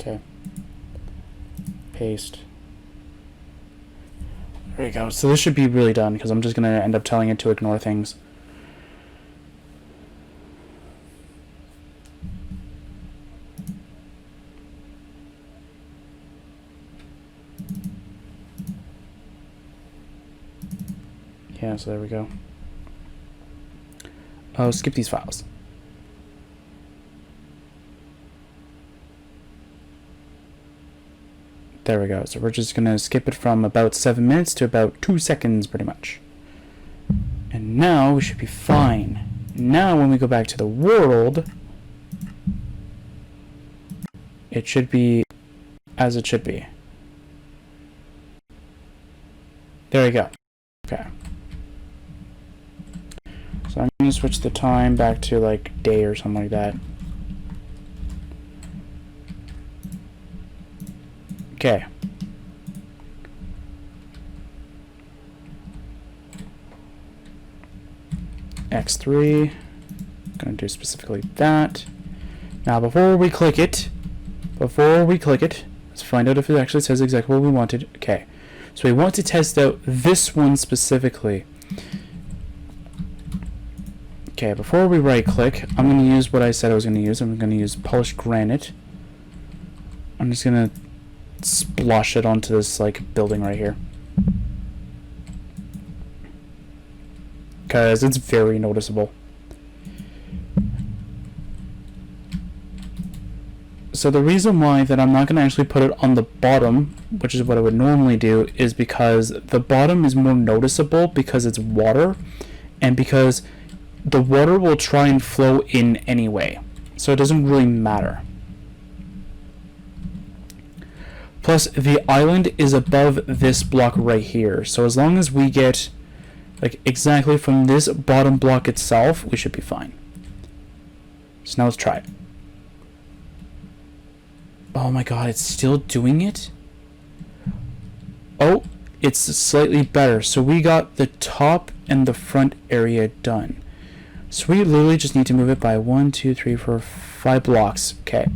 Okay. Paste. There you go. So this should be really done, because I'm just going to end up telling it to ignore things. Yeah, so there we go. Oh, skip these files. There we go. So we're just going to skip it from about 7 minutes to about 2 seconds, pretty much. And now we should be fine. Now when we go back to the world, it should be as it should be. There we go. Okay. So I'm going to switch the time back to like day or something like that. Okay. X3. Going to do specifically that. Now before we click it, let's find out if it actually says exactly what we wanted. Okay. So we want to test out this one specifically. Okay, before we right click, I'm going to use what I said I was going to use. I'm going to use polished granite. I'm just going to splosh it onto this like building right here, because it's very noticeable. So the reason why that I'm not going to actually put it on the bottom, which is what I would normally do, is because the bottom is more noticeable because it's water, and because the water will try and flow in anyway, so it doesn't really matter. Plus, the island is above this block right here, so as long as we get like exactly from this bottom block itself, we should be fine. So now let's try it. Oh my god, it's still doing it? Oh, it's slightly better. So we got the top and the front area done. So we literally just need to move it by 1, 2, 3, 4, 5 blocks. Okay.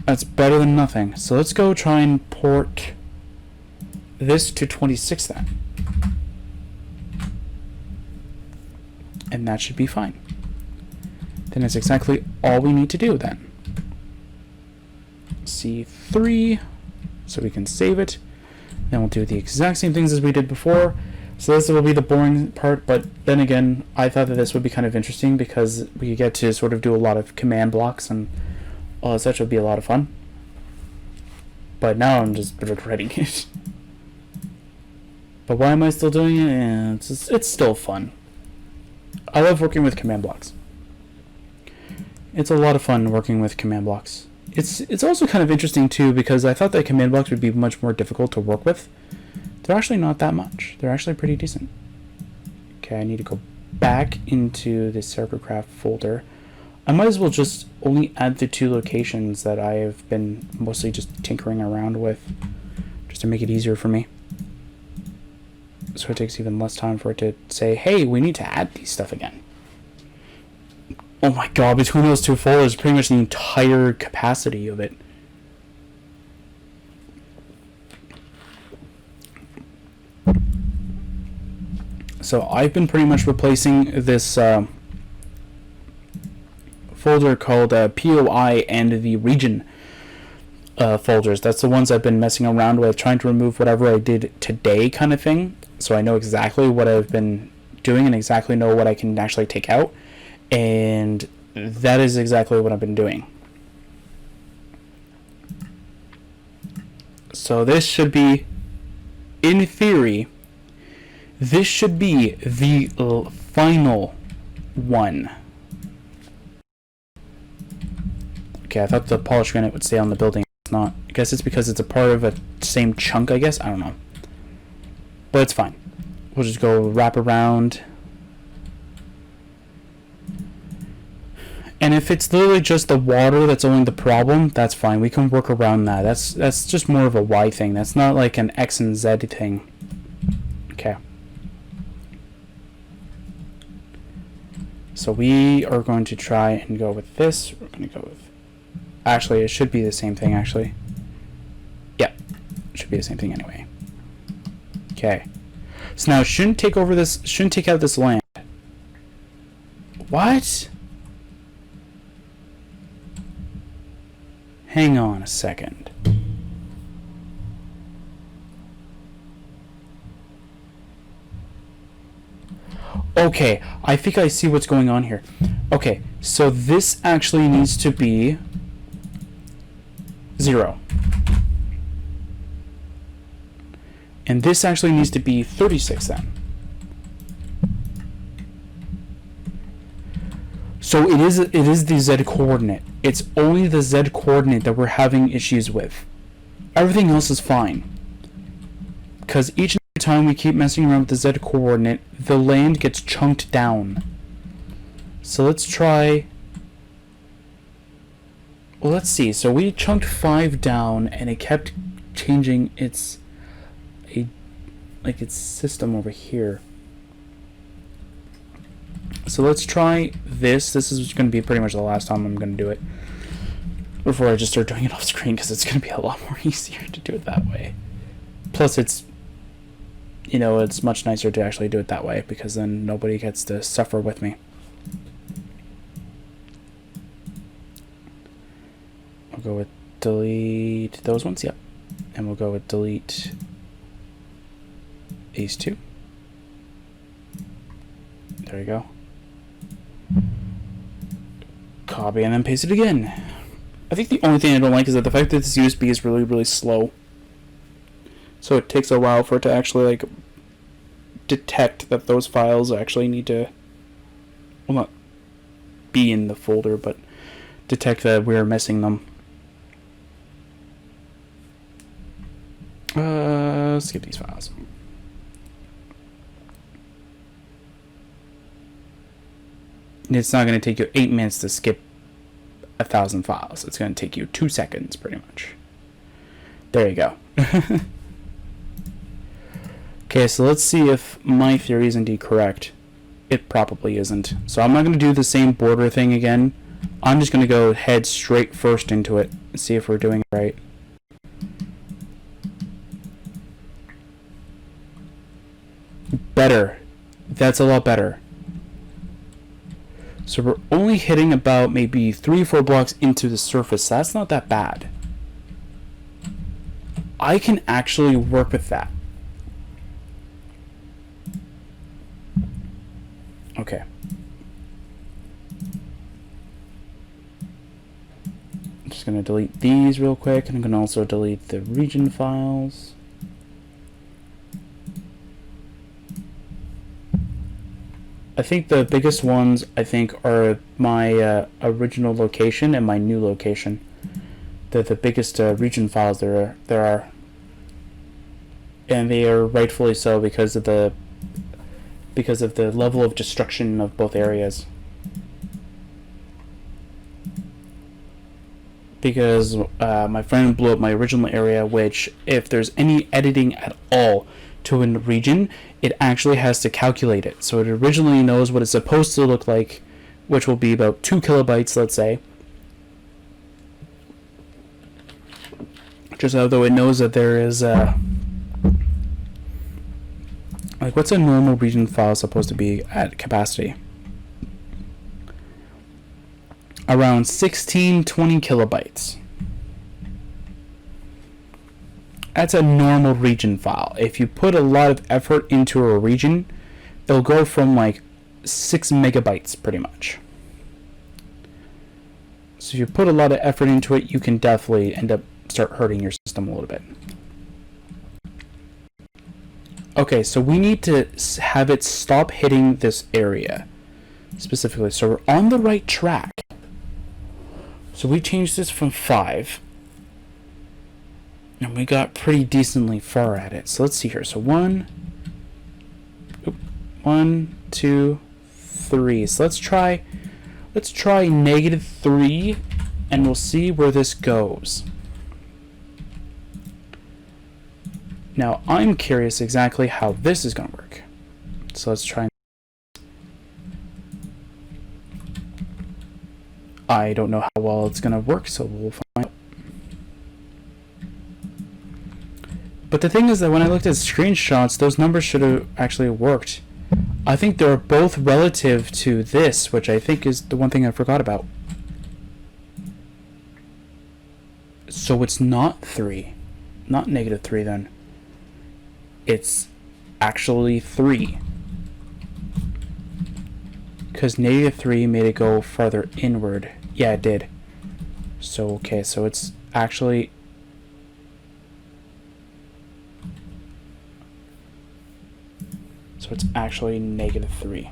That's better than nothing. So let's go try and port this to 26 then. And that should be fine. Then that's exactly all we need to do then. C3, so we can save it. Then we'll do the exact same things as we did before. So this will be the boring part, but then again, I thought that this would be kind of interesting because we get to sort of do a lot of command blocks and all that such. Would be a lot of fun. But now I'm just regretting it. But why am I still doing it? Yeah, it's still fun. I love working with command blocks. It's a lot of fun working with command blocks. It's also kind of interesting too, because I thought that command blocks would be much more difficult to work with. They're actually not that much. They're actually pretty decent. Okay, I need to go back into the Sercacraft folder. I might as well just only add the 2 locations that I have been mostly just tinkering around with, just to make it easier for me. So it takes even less time for it to say, hey, we need to add these stuff again. Oh my god, between those 2 folders, pretty much the entire capacity of it. So I've been pretty much replacing this folder called POI and the region folders. That's the ones I've been messing around with, trying to remove whatever I did today kind of thing. So I know exactly what I've been doing and exactly know what I can actually take out. And that is exactly what I've been doing. So this should be, in theory, this should be the final one. Okay, I thought the polished granite would stay on the building. It's not. I guess it's because it's a part of a same chunk, I guess. I don't know. But it's fine. We'll just go wrap around. And if it's literally just the water that's only the problem, that's fine. We can work around that. That's just more of a Y thing. That's not like an X and Z thing. Okay. So we are going to try and go with this. We're going to go with... Actually, it should be the same thing, actually. Yeah, it should be the same thing anyway. Okay. So now it shouldn't take over this... Shouldn't take out this land. What? Hang on a second. Okay, I think I see what's going on here. Okay, so this actually needs to be 0. And this actually needs to be 36 then. So it is the Z coordinate. It's only the Z coordinate that we're having issues with. Everything else is fine. Because each and every time we keep messing around with the Z coordinate, the land gets chunked down. So let's try... Well, let's see. So we chunked 5 down, and it kept changing its system over here. So let's try this. This is going to be pretty much the last time I'm going to do it before I just start doing it off screen, because it's going to be a lot more easier to do it that way. Plus, it's, you know, it's much nicer to actually do it that way, because then nobody gets to suffer with me. I'll go with delete those ones, yep. And we'll go with delete these 2. There you go. Copy and then paste it again. I think the only thing I don't like is that the fact that this USB is really, really slow. So it takes a while for it to actually, like, detect that those files actually need to, well, not be in the folder, but detect that we're missing them. Skip these files. It's not going to take you 8 minutes to skip 1,000 files. It's going to take you 2 seconds, pretty much. There you go. Okay, so let's see if my theory is indeed correct. It probably isn't. So I'm not going to do the same border thing again. I'm just going to go head straight first into it and see if we're doing it right. Better. That's a lot better. So we're only hitting about maybe 3 or 4 blocks into the surface. So that's not that bad. I can actually work with that. Okay. I'm just going to delete these real quick, and I'm going to also delete the region files. I think the biggest ones, are my original location and my new location. They're the biggest region files there are. And they are rightfully so because of the level of destruction of both areas. Because my friend blew up my original area, which, if there's any editing at all to a region, it actually has to calculate it. So it originally knows what it's supposed to look like, which will be about 2 kilobytes, let's say. Just although it knows that there is like, what's a normal region file supposed to be at capacity? Around 16-20 kilobytes. That's a normal region file. If you put a lot of effort into a region, it'll go from like 6 megabytes pretty much. So if you put a lot of effort into it, you can definitely end up start hurting your system a little bit. Okay, so we need to have it stop hitting this area specifically. So we're on the right track. So we changed this from 5. And we got pretty decently far at it. So let's see here. So 1, 2, 3. So let's try -3, and we'll see where this goes. Now I'm curious exactly how this is going to work. So let's try. I don't know how well it's gonna work, so we'll find out. But the thing is that when I looked at screenshots, those numbers should have actually worked. I think they're both relative to this, which I think is the one thing I forgot about. So it's not 3. Not -3 then. It's actually 3. Because -3 made it go farther inward. Yeah, it did. So, okay, so it's actually... So it's actually -3.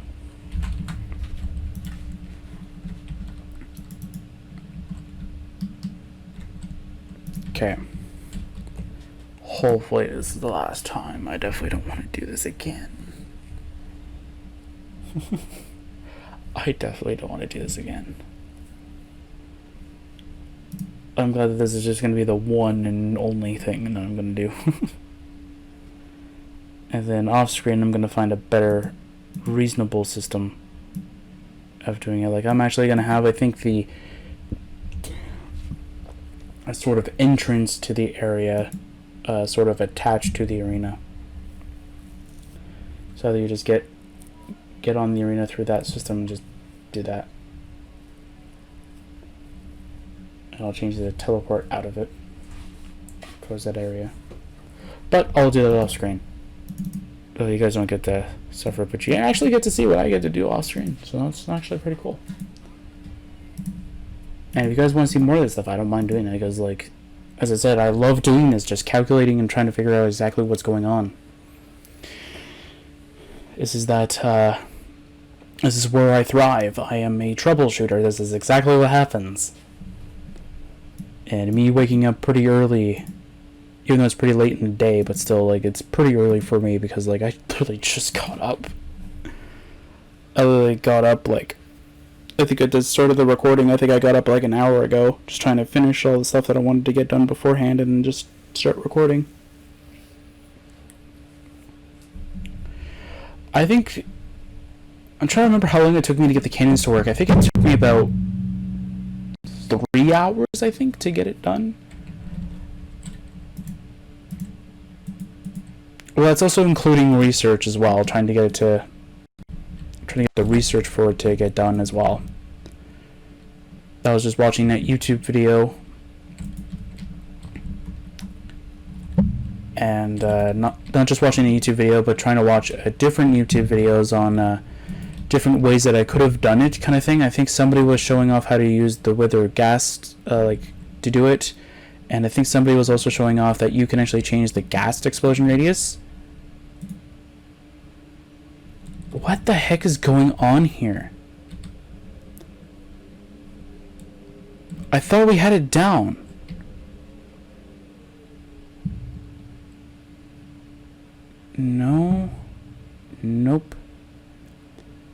Okay. Hopefully this is the last time. I definitely don't want to do this again. I definitely don't want to do this again. I'm glad that this is just going to be the one and only thing that I'm going to do. And then off screen I'm going to find a better, reasonable system of doing it. Like I'm actually going to have, I think, a sort of entrance to the area sort of attached to the arena. So that you just get on the arena through that system and just do that. And I'll change the teleport out of it towards that area. But I'll do that off screen. So you guys don't get to suffer, but you actually get to see what I get to do off screen. So that's actually pretty cool. And if you guys want to see more of this stuff, I don't mind doing it, because, like, as I said, I love doing this, just calculating and trying to figure out exactly what's going on. This is where I thrive. I am a troubleshooter. This is exactly what happens. And me waking up pretty early, even though it's pretty late in the day, but still, like, it's pretty early for me, because, like, I literally just got up. I literally got up, like, I think at the start of the recording, I think I got up like an hour ago, just trying to finish all the stuff that I wanted to get done beforehand and just start recording. I think... I'm trying to remember how long it took me to get the cannons to work. I think it took me about 3 hours, I think, to get it done. Well, that's also including research as well, trying to get the research for it to get done as well. I was just watching that YouTube video, and not just watching the YouTube video, but trying to watch different YouTube videos on different ways that I could have done it, kind of thing. I think somebody was showing off how to use the wither gas, like, to do it, and I think somebody was also showing off that you can actually change the gas explosion radius. What the heck is going on here? I thought we had it down. No. Nope.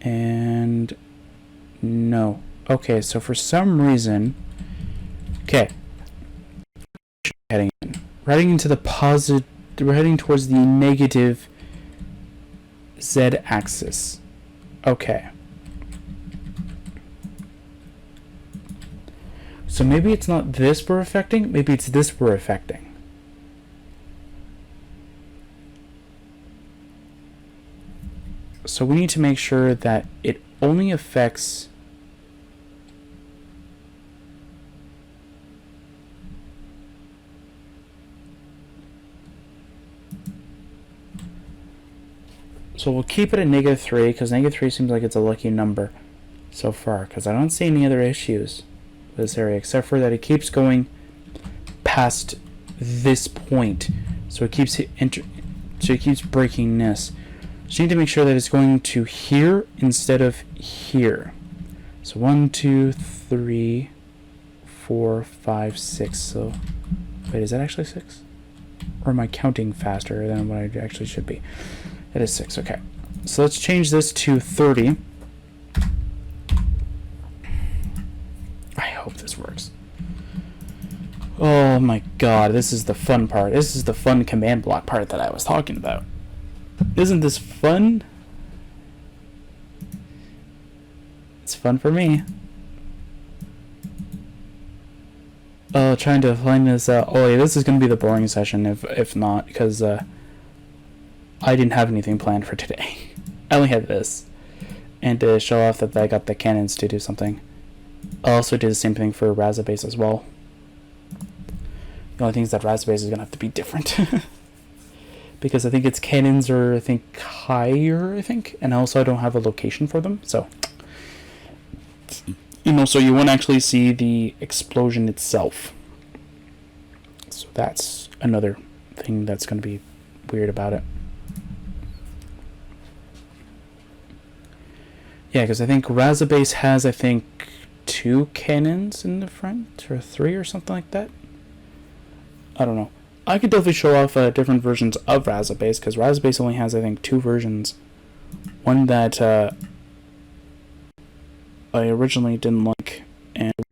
And no. Okay, so for some reason... Okay. Heading in. We're heading into the positive... We're heading towards the negative Z-axis. Okay. So maybe it's not this we're affecting, maybe it's this we're affecting. So we need to make sure that it only affects so we'll keep it at -3, because -3 seems like it's a lucky number so far, because I don't see any other issues with this area, except for that it keeps going past this point, so it keeps breaking this. So you need to make sure that it's going to here instead of here. So 1, 2, 3, 4, 5, 6. So wait, is that actually 6? Or am I counting faster than what I actually should be? It is 6, okay. So let's change this to 30. I hope this works. Oh my god, this is the fun part. This is the fun command block part that I was talking about. Isn't this fun? It's fun for me. trying to find this out. Oh, yeah, this is going to be the boring session if not, because I didn't have anything planned for today. I only had this. And to show off that I got the cannons to do something. I also did the same thing for Razabase as well. The only thing is that Razabase is going to have to be different. Because I think its cannons are, I think, higher, I think. And also I don't have a location for them, so... You know, so you won't actually see the explosion itself. So that's another thing that's going to be weird about it. Yeah, because I think Razabase has, I think, 2 cannons in the front, or 3 or something like that. I don't know. I could definitely show off different versions of Razabase, because Razabase only has, I think, 2 versions. One that I originally didn't like, and one